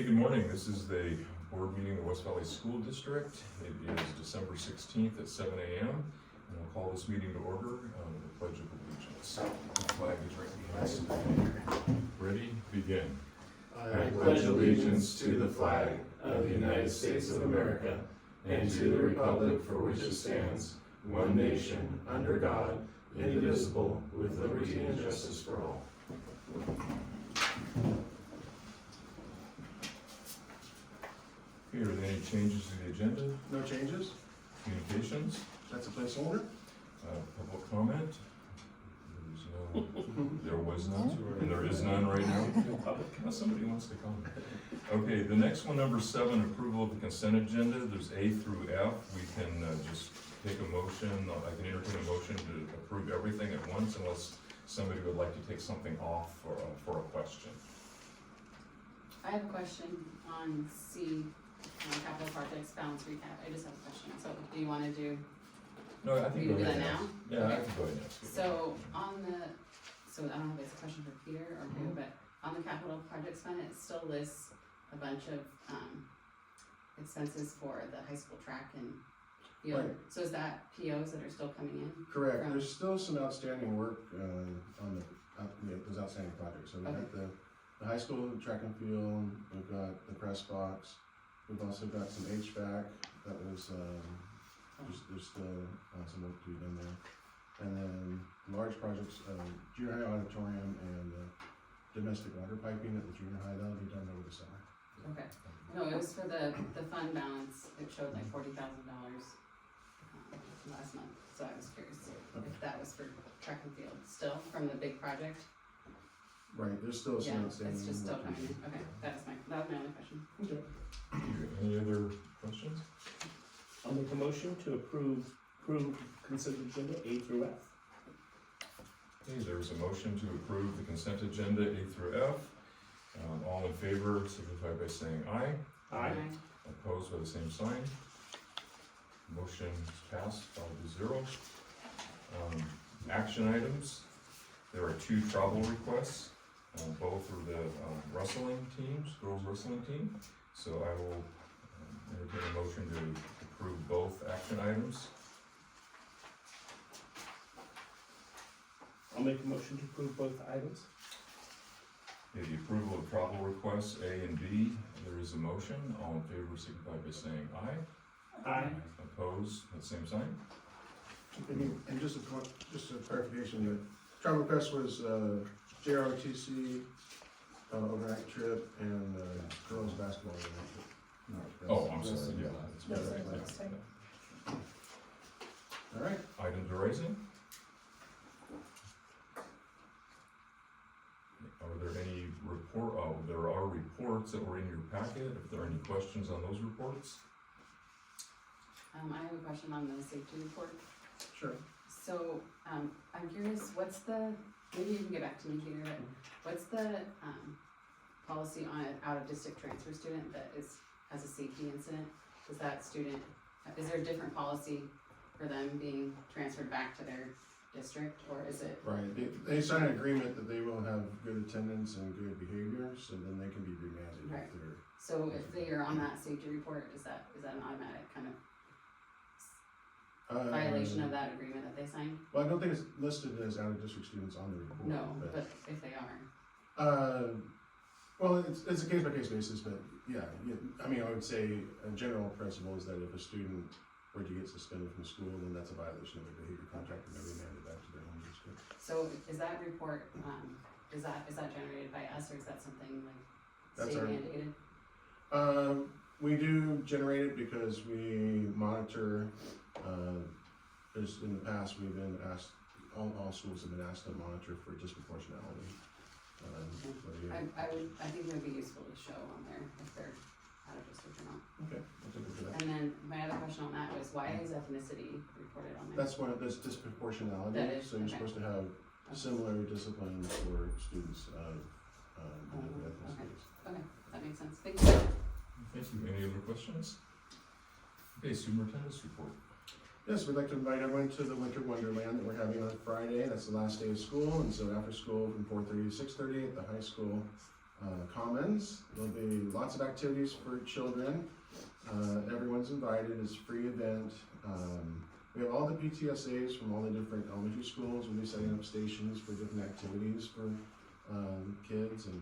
Okay, good morning. This is the board meeting of the West Valley School District. It is December 16th at 7 a.m. And I'll call this meeting to order with the Pledge of Allegiance. The flag is right behind us. Ready? Begin. I pledge allegiance to the flag of the United States of America and to the republic for which it stands, one nation, under God, indivisible, with liberty and justice for all. Okay, are there any changes to the agenda? No changes? Communications? That's a placeholder? Public comment? There was none, and there is none right now. Unless somebody wants to comment. Okay, the next one, number 7, approval of the consent agenda. There's A through F. We can just take a motion. I can entertain a motion to approve everything at once unless somebody would like to take something off for a question. I have a question on C, capital projects balance recap. I just have a question. So do you want to do? No, I think we go do ahead that and now? ask. Yeah, Okay. I can go ahead and ask. So so I don't know if it's a question for Peter or who, but on the capital projects fund, it still lists a bunch of expenses for the high school track and field. Right. So is that POs that are still coming in? Correct. From- There's still some outstanding work on those outstanding projects. So we got the high school track and field, we've got the press box, we've also got some HVAC that was, there's still some work to be done there. And then large projects, junior high auditorium and domestic water piping at the junior high, that'll be done over the summer. Okay. No, it was for the fund balance. It showed like $40,000 last month. So I was curious if that was for track and field still from the big project. Right, there's still some Yeah, outstanding. it's just still work to coming do. in. Okay, that was my only question. Okay. Any other questions? I'll make a motion to approve consent agenda A through F. Okay, there's a motion to approve the consent agenda A through F. All in favor signify by saying aye. Aye. Opposed by the same sign. Motion passed 5-0. Action items. There are 2 travel requests. Both are the wrestling teams, girls wrestling team. So I will entertain a motion to approve both action items. I'll make a motion to approve both items. Okay, the approval of travel requests A and B. There is a motion. All in favor signify by saying aye. Aye. Opposed, that same sign. And just a clarification, the travel request was JROTC overnight trip and girls basketball overnight trip. Oh, I'm sorry, yeah. Yeah. All right. Items arising? Are there any there are reports that were in your packet. If there are any questions on those reports? I have a question on the safety report. Sure. So, I'm curious, maybe you can get back to me, Peter, but what's the, policy on an out-of-district transfer student that has a safety incident? Is there a different policy for them being transferred back to their district, or is it? Right, they sign an agreement that they will have good attendance and good behavior, so then they can be remanded Right. if they're. So if they are on that safety report, is that an automatic kind of violation of that agreement that they signed? Well, I don't think it's listed as out-of-district students on the report. No, but if they are. Well, it's a case-by-case basis, but yeah, I mean, I would say a general principle is that if a student were to get suspended from school, then that's a violation of their behavior contract and they're remanded back to their home district. So is that report, is that generated by us, or is that something like That's state our- mandated? We do generate it because we monitor, in the past, we've been asked, all schools have been asked to monitor for disproportionality. I think it would be useful to show on there if they're out of district or not. Okay, I'll take a look at that. And then my other question on that was, why is ethnicity reported on there? That's disproportionality, That is, so you're okay. supposed to have similar discipline for students of different ethnicities. Okay, that makes sense. Thank you. Thank you. Any other questions? Okay, superintendent's report. Yes, we'd like to invite everyone to the Winter Wonderland that we're having on Friday. That's the last day of school, and so after school from 4:30 to 6:30 at the high school, Commons. There'll be lots of activities for children. Everyone's invited. It's a free event. We have all the PTSAs from all the different elementary schools. We'll be setting up stations for different activities for kids, and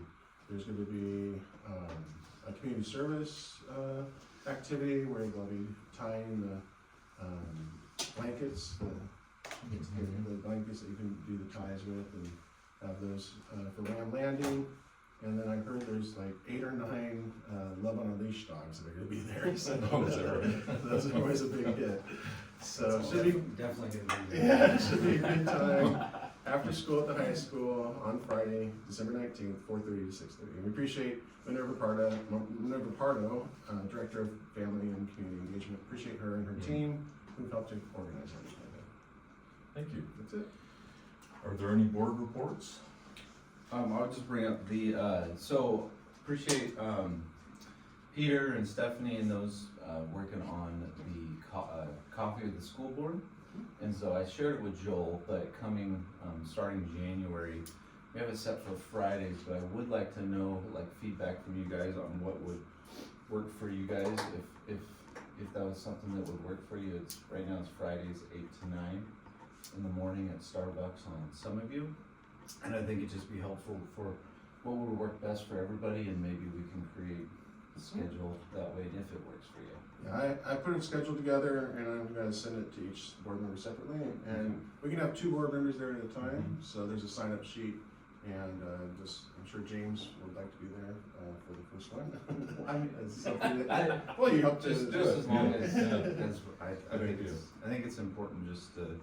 there's going to be a community service activity where they'll be tying the blankets, the blankets that you can do the ties with, and have those for Ram Landing. And then I heard there's like 8 or 9 Love on a Leash dogs that are going to be there. So Oh, is that right? those are always a big hit. So it should be, Definitely gonna be. yeah, it should be a good time after school at the high school on Friday, December 19th, 4:30 to 6:30. And we appreciate Minerva Pardo, Director of Family and Community Engagement. Appreciate her and her team who've helped to organize everything. Thank you. That's it. Are there any board reports? I'll just bring up the, so appreciate, Peter and Stephanie and those, working on the coffee with the school board. And so I shared it with Joel, but coming, starting January, we have it set for Fridays, but I would like to know, like, feedback from you guys on what would work for you guys, if that was something that would work for you. It's, right now it's Fridays 8 to 9 in the morning at Starbucks on some of you. And I think it'd just be helpful for what would work best for everybody, and maybe we can create a schedule that way if it works for you. Yeah, I put a schedule together and I'm gonna send it to each board member separately, and we can have 2 board members there at a time, so there's a sign up sheet, and I'm sure James would like to be there for the first one. As something that- well, you helped to. Just as long as, I Good think idea. I think it's important just to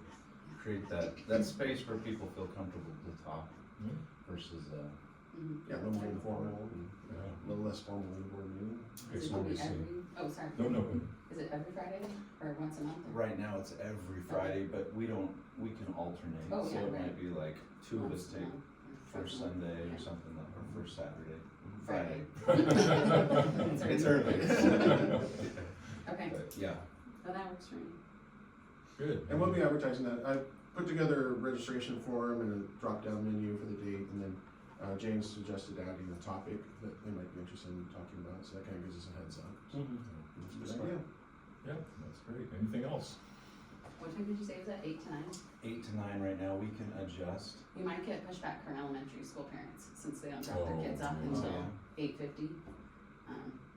create that space where people feel comfortable to talk Yeah. versus, Yeah, a little more informal and Yeah. a little less formal than the board meeting. Okay, Is it so gonna we be see. every, oh, sorry. No, no, Is it every Friday or once a month? or- right now it's every Friday, but we can alternate. Oh, So yeah, it right. might be like 2 of Once us a take month or first twice a month. Sunday or Yeah. something, like, or first Saturday. Friday. It's early. Okay, But yeah, well, that works for me. Good. And we'll be advertising that. I put together a registration form and a drop-down menu for the date, and then James suggested adding a topic that they might be interested in talking about, so that kind of gives us a heads up. So it's a good idea. Yeah, that's great. Anything else? What time did you say it was at, 8 to 9? 8 to 9 right now, we can adjust. You might get pushback from elementary school parents, since they don't drop their Oh, kids off yeah. until Yeah. 8:50.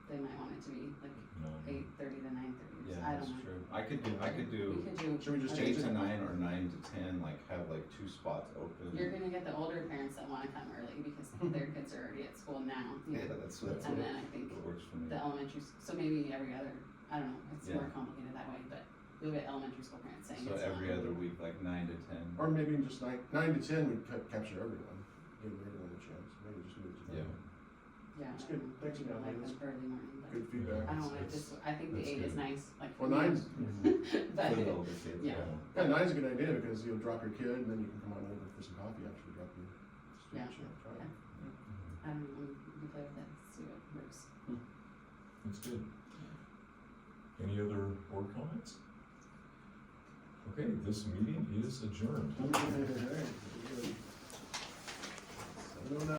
They might want it to be like No. 8:30 to 9:30, Yeah, I that's don't know. true. I could do, We could do. Should we just okay. 8 to 9 or 9 to 10, like have like 2 spots open. You're gonna get the older parents that wanna come early because their kids are already at school now. Yeah, that's what And then I think works for me. the elementary, so maybe every other, I don't know, it's Yeah. more complicated that way, but you'll get elementary school parents saying So it's every not. other week, like 9 to 10. Or maybe just 9 to 10 would capture everyone, give everyone a chance. Maybe just move it to 9. Yeah, It's I good. don't know. Thanks, People like Amanda. the early morning, but Good feedback. I don't wanna That's- just, I think the that's 8 is good. nice, like. Well, for me. 9's, But, For the older kids, yeah. yeah, 9's a good idea because you'll drop your kid and then you can come on over for some coffee after you drop your Yeah. student. Try it. I don't know, we can play with it, see what works. That's good. Any other board comments? Okay, this meeting is adjourned. All right. Very good.